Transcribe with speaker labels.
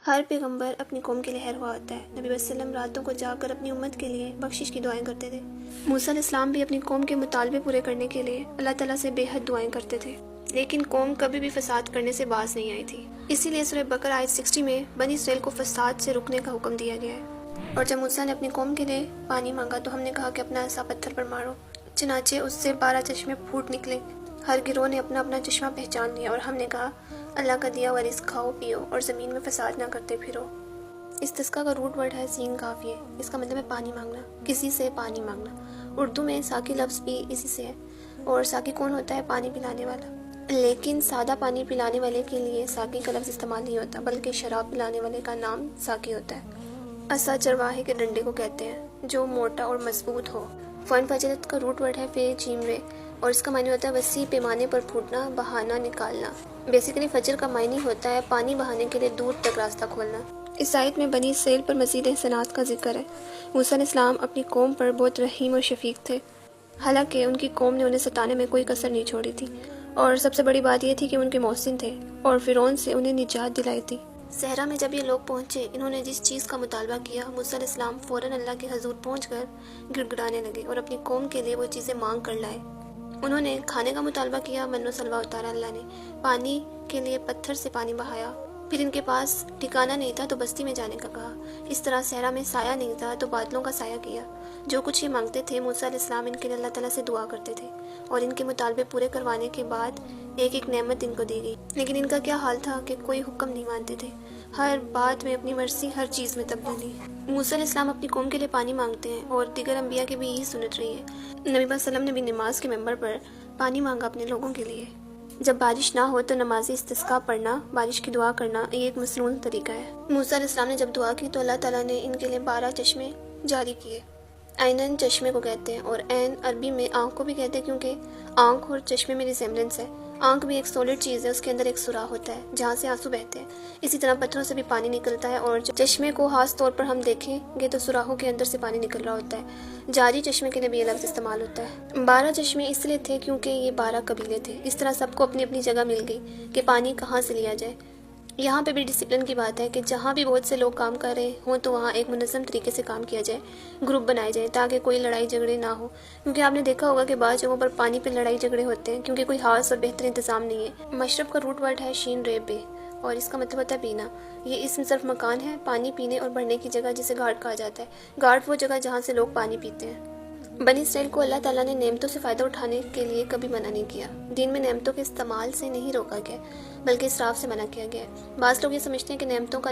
Speaker 1: ہر پیغمبر اپنی قوم کے لیے خیر خواہ ہوتا ہے۔ نبی وسلم راتوں کو جا کر اپنی امت کے لیے بخشش کی دعائیں کرتے تھے۔ موسیٰ علیہ السلام بھی اپنی قوم کے مطالبے پورے کرنے کے لیے اللہ تعالیٰ سے بے حد دعائیں کرتے تھے، لیکن قوم کبھی بھی فساد کرنے سے باز نہیں آئی تھی۔ اسی لیے سورہ بقرہ آیت 60 میں بنی اسرائیل کو فساد سے رکنے کا حکم دیا گیا ہے۔ اور جب موسیٰ نے اپنی قوم کے لیے پانی مانگا تو ہم نے کہا کہ اپنا عصا پتھر پر مارو، چنانچہ اس سے 12 چشمے پھوٹ نکلے۔ ہر گروہ نے اپنا اپنا چشمہ پہچان لیا، اور ہم نے کہا اللہ کا دیا ہوا رزق کھاؤ پیو اور زمین میں فساد نہ کرتے پھرو۔ استسقاء کا روٹ ورڈ ہے سین قافیہ، اس کا مطلب ہے پانی مانگنا، کسی سے پانی مانگنا۔ اردو میں ساقی لفظ بھی اسی سے ہے، اور ساقی کون ہوتا ہے؟ پانی پلانے والا۔ لیکن سادہ پانی پلانے والے کے لیے ساقی کا لفظ استعمال نہیں ہوتا، بلکہ شراب پلانے والے کا نام ساقی ہوتا ہے۔ عصا چرواہے کے ڈنڈے کو کہتے ہیں جو موٹا اور مضبوط ہو۔ فن فجرت کا روٹ ورڈ ہے فے جیم رے، اور اس کا معنی ہوتا ہے وسیع پیمانے پر پھوٹنا، بہانا، نکالنا۔ بیسیکلی فجر کا معنی ہوتا ہے پانی بہانے کے لیے دور تک راستہ کھولنا۔ اس آیت میں بنی اسرائیل پر مزید احسانات کا ذکر ہے۔ موسیٰ علیہ السلام اپنی قوم پر بہت رحیم اور شفیق تھے، حالانکہ ان کی قوم نے انہیں ستانے میں کوئی کسر نہیں چھوڑی تھی، اور سب سے بڑی بات یہ تھی کہ ان کے محسن تھے اور فرعون سے انہیں نجات دلائی تھی۔ صحرا میں جب یہ لوگ پہنچے، انہوں نے جس چیز کا مطالبہ کیا، موسیٰ علیہ السلام فوراً اللہ کے حضور پہنچ کر گڑ گڑانے لگے اور اپنی قوم کے لیے وہ چیزیں مانگ کر لائے۔ انہوں نے کھانے کا مطالبہ کیا، من و سلوہ اتارا اللہ نے، پانی کے لیے پتھر سے پانی بہایا، پھر ان کے پاس ٹھکانہ نہیں تھا تو بستی میں جانے کا کہا، اس طرح صحرا میں سایہ نہیں تھا تو بادلوں کا سایہ کیا۔ جو کچھ یہ مانگتے تھے موسیٰ علیہ السلام ان کے لیے اللہ تعالیٰ سے دعا کرتے تھے، اور ان کے مطالبے پورے کروانے کے بعد ایک ایک نعمت ان کو دی گئی۔ لیکن ان کا کیا حال تھا کہ کوئی حکم نہیں مانتے تھے، ہر بات میں اپنی مرضی، ہر چیز میں تبدیلی۔ موسیٰ علیہ السلام اپنی قوم کے لیے پانی مانگتے ہیں، اور دیگر انبیاء کی بھی یہی سنت رہی ہے۔ نبی صلی اللہ علیہ وسلم نے بھی نماز کے منبر پر پانی مانگا اپنے لوگوں کے لیے۔ جب بارش نہ ہو تو نماز استسقاء پڑھنا، بارش کی دعا کرنا، یہ ایک مسنون طریقہ ہے۔ موسیٰ علیہ السلام نے جب دعا کی تو اللہ تعالیٰ نے ان کے لیے 12 چشمے جاری کیے۔ عینن چشمے کو کہتے ہیں، اور عین عربی میں آنکھ کو بھی کہتے ہیں، کیونکہ آنکھ اور چشمے میں ریزیمبلنس ہے۔ آنکھ بھی ایک سولڈ چیز ہے، اس کے اندر ایک سوراخ ہوتا ہے جہاں سے آنسو بہتے ہیں۔ اسی طرح پتھروں سے بھی پانی نکلتا ہے، اور چشمے کو خاص طور پر ہم دیکھیں گے تو سوراخوں کے اندر سے پانی نکل رہا ہوتا ہے۔ جاری چشمے کے لیے بھی یہ لفظ استعمال ہوتا ہے۔ 12 چشمے اس لیے تھے کیونکہ یہ 12 قبیلے تھے، اس طرح سب کو اپنی اپنی جگہ مل گئی کہ پانی کہاں سے لیا جائے۔ یہاں پہ بھی ڈسپلن کی بات ہے کہ جہاں بھی بہت سے لوگ کام کر رہے ہوں تو وہاں ایک منظم طریقے سے کام کیا جائے، گروپ بنائے جائیں تاکہ کوئی لڑائی جھگڑے نہ ہو، کیونکہ آپ نے دیکھا ہوگا کہ بعض جگہوں پر پانی پہ لڑائی جھگڑے ہوتے ہیں کیونکہ کوئی خاص اور بہتر انتظام نہیں ہے۔ مشرب کا روٹ ورڈ ہے شین ریب بے، اور اس کا مطلب ہوتا ہے پینا۔ یہ اسم صرف مکان ہے، پانی پینے اور بھرنے کی جگہ جسے گھاٹ کہا جاتا ہے۔ گھاٹ وہ جگہ جہاں سے لوگ پانی پیتے ہیں۔ بنی اسرائیل کو اللہ تعالیٰ نے نعمتوں سے فائدہ اٹھانے کے لیے کبھی منع نہیں کیا۔ دین میں نعمتوں کے استعمال سے نہیں روکا گیا، بلکہ اسراف سے منع کیا گیا ہے۔ بعض لوگ یہ سمجھتے ہیں کہ نعمتوں کا